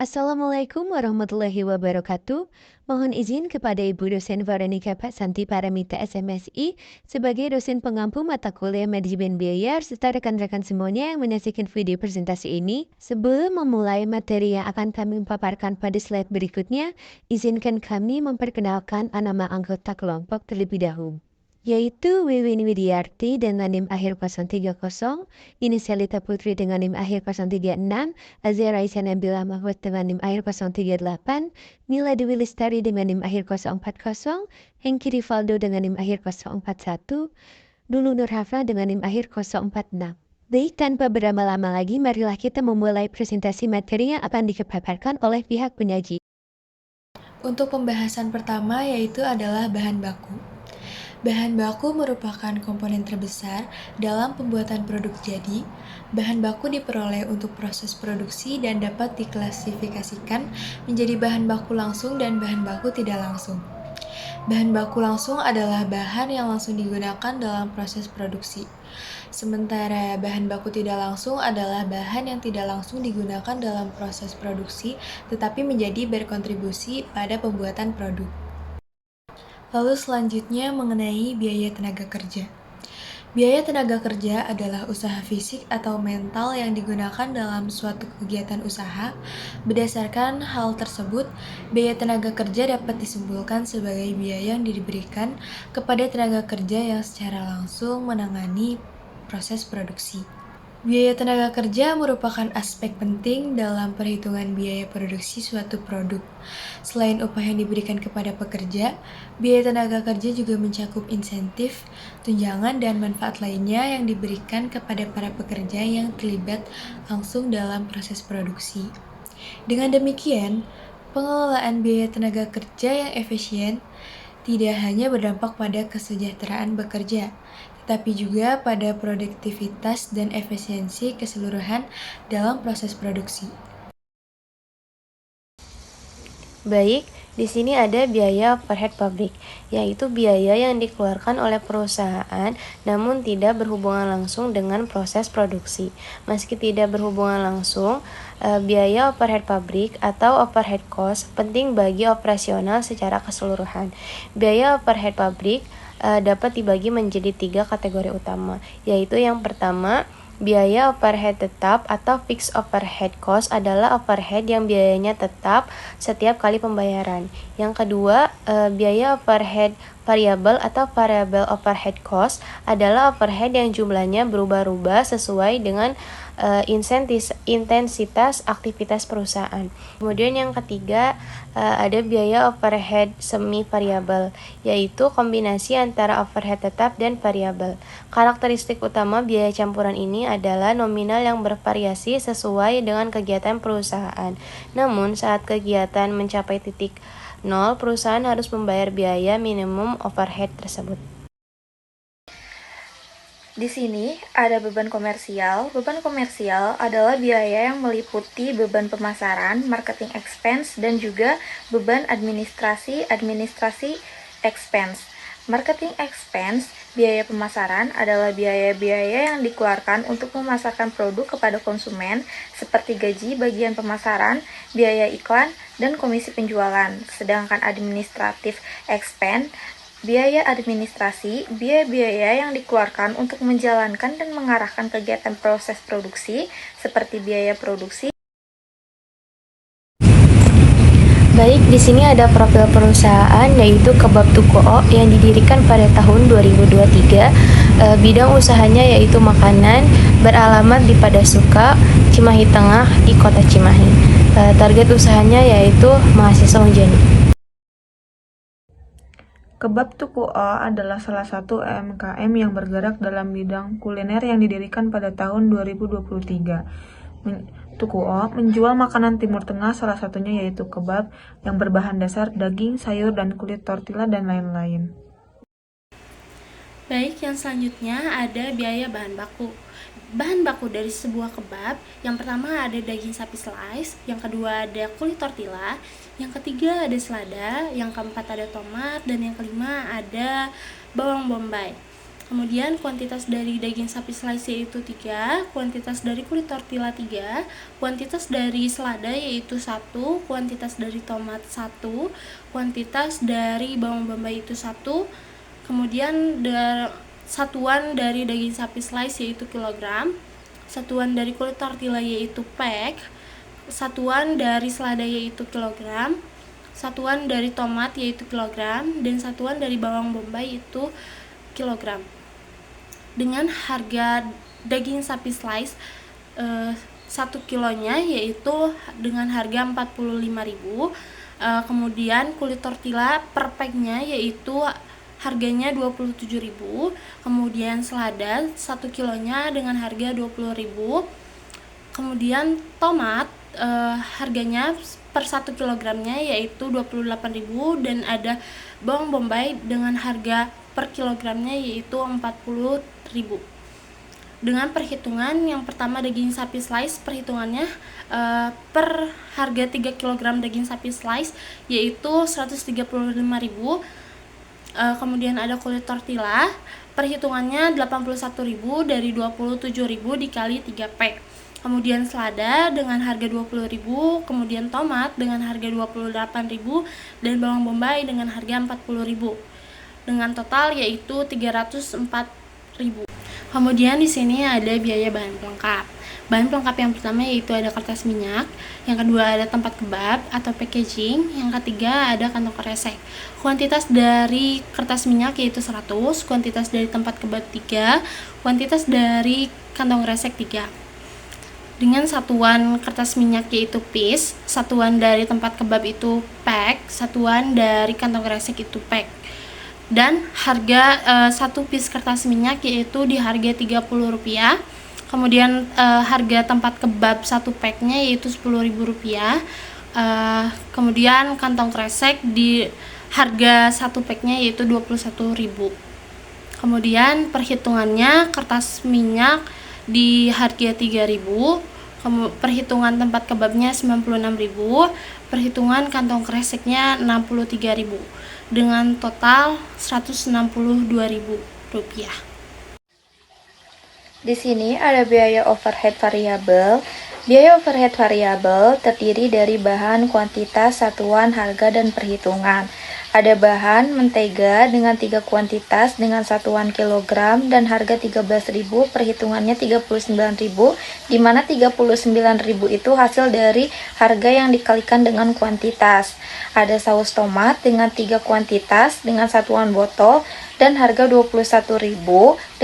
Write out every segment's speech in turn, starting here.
Assalamualaikum warahmatullahi wabarakatuh. Mohon izin kepada Ibu dosen Veronica Santi Paramita SMSI sebagai dosen pengampu mata kuliah manajemen biaya serta rekan-rekan semuanya yang menyaksikan video presentasi ini. Sebelum memulai materi yang akan kami paparkan pada slide berikutnya, izinkan kami memperkenalkan nama anggota kelompok terlebih dahulu, yaitu Wiwin Widiarti dengan NIM akhir 030, Inisalita Putri dengan NIM akhir 036, Azera Aisyah Nabila Mahfud dengan NIM akhir 038, Mila Dewi Lestari dengan NIM akhir 040, Hengki Rivaldo dengan NIM akhir 041, Dulu Nur Hafna dengan NIM akhir 046. Baik, tanpa berlama-lama lagi, marilah kita memulai presentasi materi yang akan dipaparkan oleh pihak penyaji. Untuk pembahasan pertama yaitu adalah bahan baku. Bahan baku merupakan komponen terbesar dalam pembuatan produk jadi. Bahan baku diperoleh untuk proses produksi dan dapat diklasifikasikan menjadi bahan baku langsung dan bahan baku tidak langsung. Bahan baku langsung adalah bahan yang langsung digunakan dalam proses produksi. Sementara bahan baku tidak langsung adalah bahan yang tidak langsung digunakan dalam proses produksi tetapi menjadi berkontribusi pada pembuatan produk. Lalu selanjutnya mengenai biaya tenaga kerja. Biaya tenaga kerja adalah usaha fisik atau mental yang digunakan dalam suatu kegiatan usaha. Berdasarkan hal tersebut, biaya tenaga kerja dapat disimpulkan sebagai biaya yang diberikan kepada tenaga kerja yang secara langsung menangani proses produksi. Biaya tenaga kerja merupakan aspek penting dalam perhitungan biaya produksi suatu produk. Selain upah yang diberikan kepada pekerja, biaya tenaga kerja juga mencakup insentif, tunjangan, dan manfaat lainnya yang diberikan kepada para pekerja yang terlibat langsung dalam proses produksi. Dengan demikian, pengelolaan biaya tenaga kerja yang efisien tidak hanya berdampak pada kesejahteraan bekerja, tetapi juga pada produktivitas dan efisiensi keseluruhan dalam proses produksi. Baik, di sini ada biaya overhead pabrik, yaitu biaya yang dikeluarkan oleh perusahaan namun tidak berhubungan langsung dengan proses produksi. Meski tidak berhubungan langsung, biaya overhead pabrik atau overhead cost penting bagi operasional secara keseluruhan. Biaya overhead pabrik dapat dibagi menjadi 3 kategori utama, yaitu yang pertama, biaya overhead tetap atau fixed overhead cost adalah overhead yang biayanya tetap setiap kali pembayaran. Yang kedua, biaya overhead variabel atau variable overhead cost adalah overhead yang jumlahnya berubah-ubah sesuai dengan intensitas aktivitas perusahaan. Kemudian yang ketiga, ada biaya overhead semi variabel, yaitu kombinasi antara overhead tetap dan variabel. Karakteristik utama biaya campuran ini adalah nominal yang bervariasi sesuai dengan kegiatan perusahaan. Namun, saat kegiatan mencapai titik nol, perusahaan harus membayar biaya minimum overhead tersebut. Di sini ada beban komersial. Beban komersial adalah biaya yang meliputi beban pemasaran, marketing expense, dan juga beban administrasi expense. Marketing expense, biaya pemasaran adalah biaya-biaya yang dikeluarkan untuk memasarkan produk kepada konsumen seperti gaji bagian pemasaran, biaya iklan, dan komisi penjualan. Sedangkan administratif expense, biaya administrasi, biaya-biaya yang dikeluarkan untuk menjalankan dan mengarahkan kegiatan proses produksi, seperti biaya produksi. Baik, di sini ada profil perusahaan yaitu Kebab Tuko yang didirikan pada tahun 2023. Bidang usahanya yaitu makanan, beralamat di Padasuka, Cimahi Tengah di Kota Cimahi. Target usahanya yaitu mahasiswa Unjani. Kebab Tuku O adalah salah satu UMKM yang bergerak dalam bidang kuliner yang didirikan pada tahun 2023. Tuku O menjual makanan Timur Tengah, salah satunya yaitu kebab yang berbahan dasar daging, sayur, dan kulit tortilla, dan lain-lain. Baik, yang selanjutnya ada biaya bahan baku. Bahan baku dari sebuah kebab, yang pertama ada daging sapi slice, yang kedua ada kulit tortilla, yang ketiga ada selada, yang keempat ada tomat, dan yang kelima ada bawang bombay. Kemudian kuantitas dari daging sapi slice yaitu 3, kuantitas dari kulit tortilla 3, kuantitas dari selada yaitu 1, kuantitas dari tomat 1, kuantitas dari bawang bombay itu 1, kemudian satuan dari daging sapi slice yaitu kilogram, satuan dari kulit tortilla yaitu pack, satuan dari selada yaitu kilogram, satuan dari tomat yaitu kilogram, dan satuan dari bawang bombay itu kilogram. Dengan harga daging sapi slice 1 kilonya yaitu dengan harga 45.000. Kemudian kulit tortilla per packnya yaitu harganya 27.000. Kemudian selada 1 kilonya dengan harga 20.000. Kemudian tomat harganya per 1 kilogramnya yaitu 28.000, dan ada bawang bombay dengan harga per kilogramnya yaitu 40.000. Dengan perhitungan yang pertama daging sapi slice, perhitungannya per harga 3 kg daging sapi slice yaitu 135.000. Kemudian ada kulit tortilla, perhitungannya 81.000 dari 27.000 dikali 3 pack. Kemudian selada dengan harga 20.000, kemudian tomat dengan harga 28.000, dan bawang bombay dengan harga 40.000. Dengan total yaitu 304.000. Kemudian di sini ada biaya bahan pelengkap. Bahan pelengkap yang pertama yaitu ada kertas minyak, yang kedua ada tempat kebab atau packaging, yang ketiga ada kantong kresek. Kuantitas dari kertas minyak yaitu 100, kuantitas dari tempat kebab 3, kuantitas dari kantong kresek 3. Dengan satuan kertas minyak yaitu piece, satuan dari tempat kebab itu pack, satuan dari kantong kresek itu pack. Dan harga 1 piece kertas minyak yaitu di harga Rp30. Kemudian harga tempat kebab 1 packnya yaitu Rp10.000. Kemudian kantong kresek di harga 1 packnya yaitu Rp21.000. Kemudian perhitungannya kertas minyak di harga Rp3.000, perhitungan tempat kebabnya Rp96.000, perhitungan kantong kreseknya Rp63.000, dengan total Rp162.000. Di sini ada biaya overhead variabel. Biaya overhead variabel terdiri dari bahan, kuantitas, satuan, harga, dan perhitungan. Ada bahan mentega dengan 3 kuantitas dengan satuan kilogram dan harga 13.000, perhitungannya 39.000, di mana 39.000 itu hasil dari harga yang dikalikan dengan kuantitas. Ada saus tomat dengan 3 kuantitas dengan satuan botol dan harga 21.000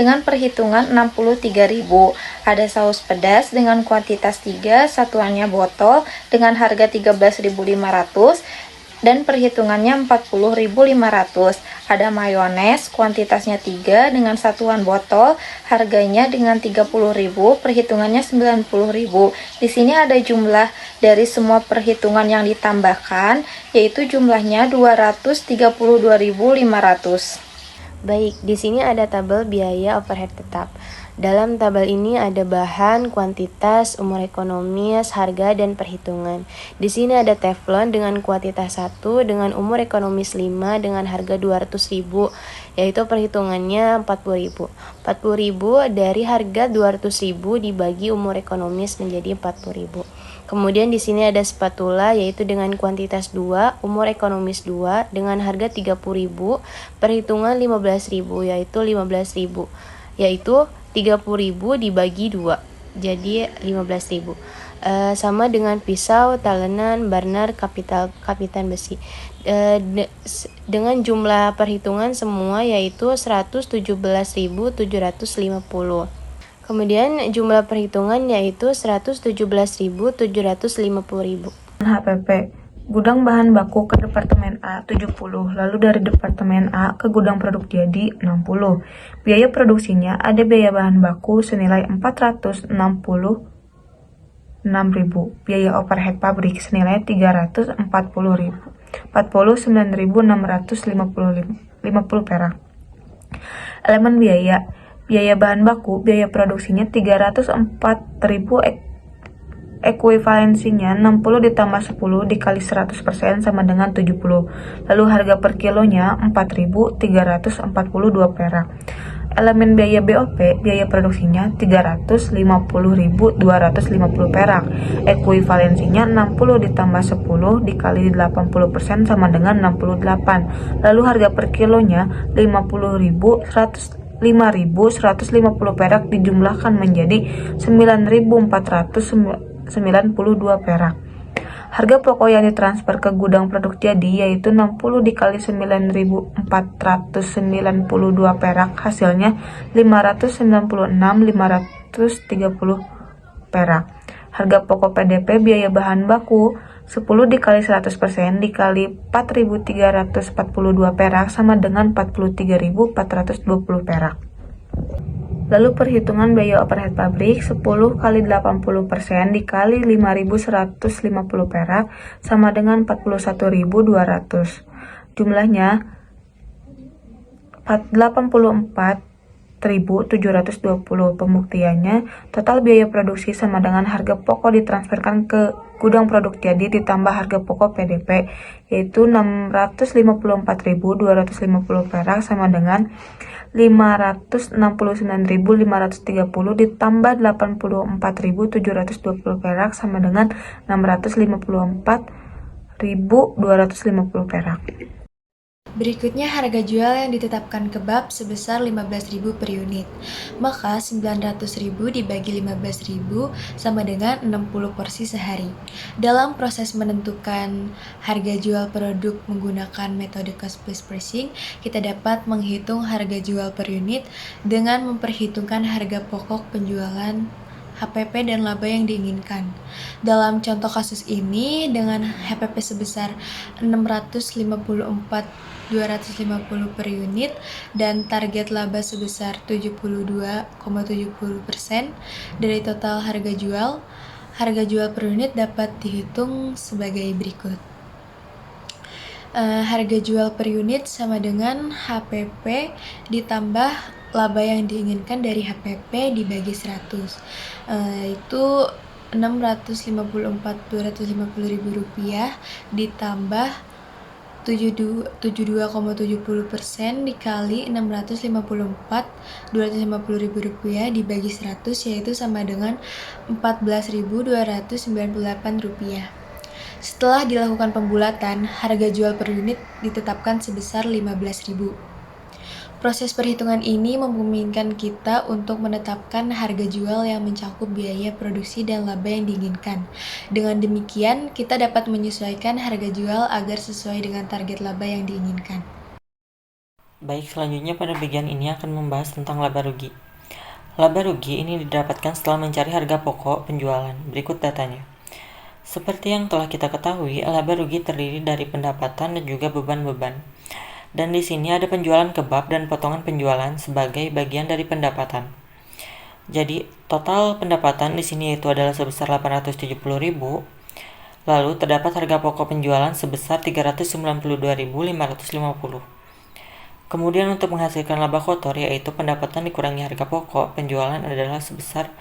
dengan perhitungan 63.000. Ada saus pedas dengan kuantitas 3, satuannya botol dengan harga 13.500 dan perhitungannya 40.500. Ada mayones kuantitasnya 3 dengan satuan botol, harganya dengan 30.000, perhitungannya 90.000. Di sini ada jumlah dari semua perhitungan yang ditambahkan, yaitu jumlahnya 232.500. Baik, di sini ada tabel biaya overhead tetap. Dalam tabel ini ada bahan, kuantitas, umur ekonomis, harga, dan perhitungan. Di sini ada teflon dengan kuantitas 1 dengan umur ekonomis 5 dengan harga 200.000, yaitu perhitungannya 40.000. 40.000 dari harga 200.000 dibagi umur ekonomis menjadi 40.000. Kemudian di sini ada spatula yaitu dengan kuantitas 2, umur ekonomis 2 dengan harga 30.000, perhitungan 15.000 yaitu 15.000, yaitu 30.000 dibagi 2 jadi 15.000. Sama dengan pisau, talenan, burner, kapitan besi. Dengan jumlah perhitungan semua yaitu 117.750. Kemudian jumlah perhitungan yaitu 117.750.000. HPP. Gudang bahan baku ke Departemen A 70, lalu dari Departemen A ke gudang produk jadi 60. Biaya produksinya ada biaya bahan baku senilai 466.000. Biaya overhead pabrik senilai 340.000. 49.650 perak. Elemen biaya. Biaya bahan baku, biaya produksinya 304.000, ekuivalensinya 60 ditambah 10 dikali 100% sama dengan 70. Lalu harga per kilonya 4.342 perak. Elemen biaya BOP, biaya produksinya 350.250 perak. Ekuivalensinya 60 ditambah 10 dikali 80% sama dengan 68. Lalu harga per kilonya 5.150 perak dijumlahkan menjadi 9.492 perak. Harga pokok yang ditransfer ke gudang produk jadi yaitu 60 dikali 9.492 perak, hasilnya 596.530 perak. Harga pokok PDP biaya bahan baku 10 dikali 100% dikali 4.342 perak sama dengan 43.420 perak. Lalu perhitungan biaya overhead pabrik 10 kali 80% dikali 5.150 perak sama dengan 41.200. Jumlahnya 84.720. Pembuktiannya, total biaya produksi sama dengan harga pokok ditransferkan ke gudang produk jadi ditambah harga pokok PDP yaitu 654.250 perak sama dengan 569.530 ditambah 84.720 perak sama dengan 654.250 perak. Berikutnya harga jual yang ditetapkan kebab sebesar 15.000 per unit. Maka 900.000 dibagi 15.000 sama dengan 60 porsi sehari. Dalam proses menentukan harga jual produk menggunakan metode cost plus pricing, kita dapat menghitung harga jual per unit dengan memperhitungkan harga pokok penjualan, HPP dan laba yang diinginkan. Dalam contoh kasus ini dengan HPP sebesar 654.250 per unit dan target laba sebesar 72,70% dari total harga jual per unit dapat dihitung sebagai berikut. Harga jual per unit sama dengan HPP ditambah laba yang diinginkan dari HPP dibagi 100, itu 654.250.000 rupiah ditambah 72,70% dikali 654.250.000 rupiah dibagi 100 yaitu sama dengan 14.298 rupiah. Setelah dilakukan pembulatan, harga jual per unit ditetapkan sebesar 15.000. Proses perhitungan ini memungkinkan kita untuk menetapkan harga jual yang mencakup biaya produksi dan laba yang diinginkan. Dengan demikian, kita dapat menyesuaikan harga jual agar sesuai dengan target laba yang diinginkan. Baik, selanjutnya pada bagian ini akan membahas tentang laba rugi. Laba rugi ini didapatkan setelah mencari harga pokok penjualan. Berikut datanya. Seperti yang telah kita ketahui, laba rugi terdiri dari pendapatan dan juga beban-beban. Dan di sini ada penjualan kebab dan potongan penjualan sebagai bagian dari pendapatan. Jadi, total pendapatan di sini itu adalah sebesar 870.000. Lalu terdapat harga pokok penjualan sebesar 392.550. Kemudian untuk menghasilkan laba kotor yaitu pendapatan dikurangi harga pokok penjualan adalah sebesar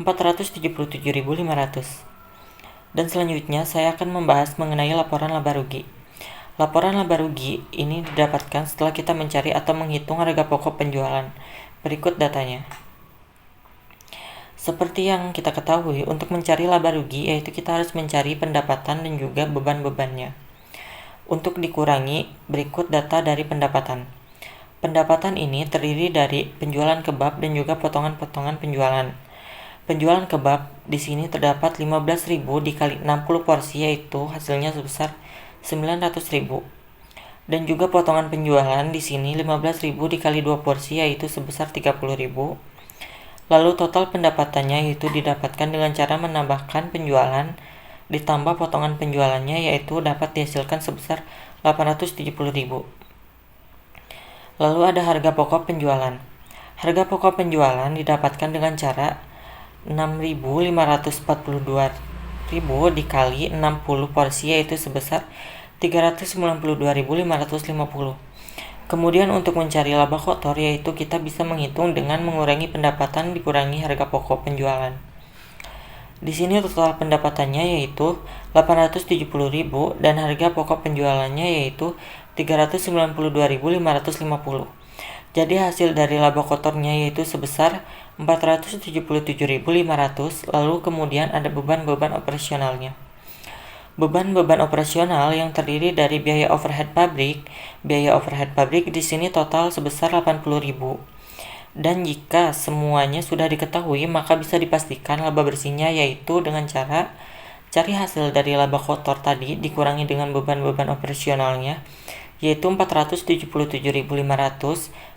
477.500. Dan selanjutnya saya akan membahas mengenai laporan laba rugi. Laporan laba rugi ini didapatkan setelah kita mencari atau menghitung harga pokok penjualan. Berikut datanya. Seperti yang kita ketahui, untuk mencari laba rugi yaitu kita harus mencari pendapatan dan juga beban-bebannya. Untuk dikurangi, berikut data dari pendapatan. Pendapatan ini terdiri dari penjualan kebab dan juga potongan-potongan penjualan. Penjualan kebab di sini terdapat 15.000 dikali 60 porsi yaitu hasilnya sebesar 900.000. Dan juga potongan penjualan di sini 15.000 dikali 2 porsi yaitu sebesar 30.000. Lalu total pendapatannya yaitu didapatkan dengan cara menambahkan penjualan ditambah potongan penjualannya yaitu dapat dihasilkan sebesar 870.000. Lalu ada harga pokok penjualan. Harga pokok penjualan didapatkan dengan cara 6.542.000 dikali 60 porsi yaitu sebesar 392.550. Kemudian untuk mencari laba kotor yaitu kita bisa menghitung dengan mengurangi pendapatan dikurangi harga pokok penjualan. Di sini total pendapatannya yaitu 870.000 dan harga pokok penjualannya yaitu 392.550. Jadi hasil dari laba kotornya yaitu sebesar 477.500, lalu kemudian ada beban-beban operasionalnya. Beban-beban operasional yang terdiri dari biaya overhead pabrik. Biaya overhead pabrik di sini total sebesar 80.000. Dan jika semuanya sudah diketahui, maka bisa dipastikan laba bersihnya yaitu dengan cara cari hasil dari laba kotor tadi dikurangi dengan beban-beban operasionalnya, yaitu 477.500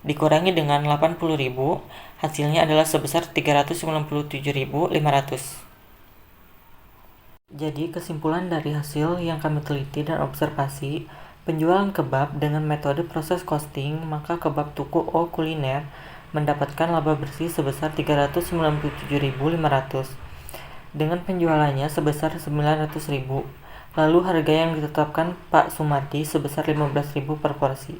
dikurangi dengan 80.000, hasilnya adalah sebesar 397.500. Jadi kesimpulan dari hasil yang kami teliti dan observasi penjualan kebab dengan metode proses costing, maka kebab Tuku O Kuliner mendapatkan laba bersih sebesar 397.500 dengan penjualannya sebesar 900.000. Lalu harga yang ditetapkan Pak Sumati sebesar 15.000 per porsi.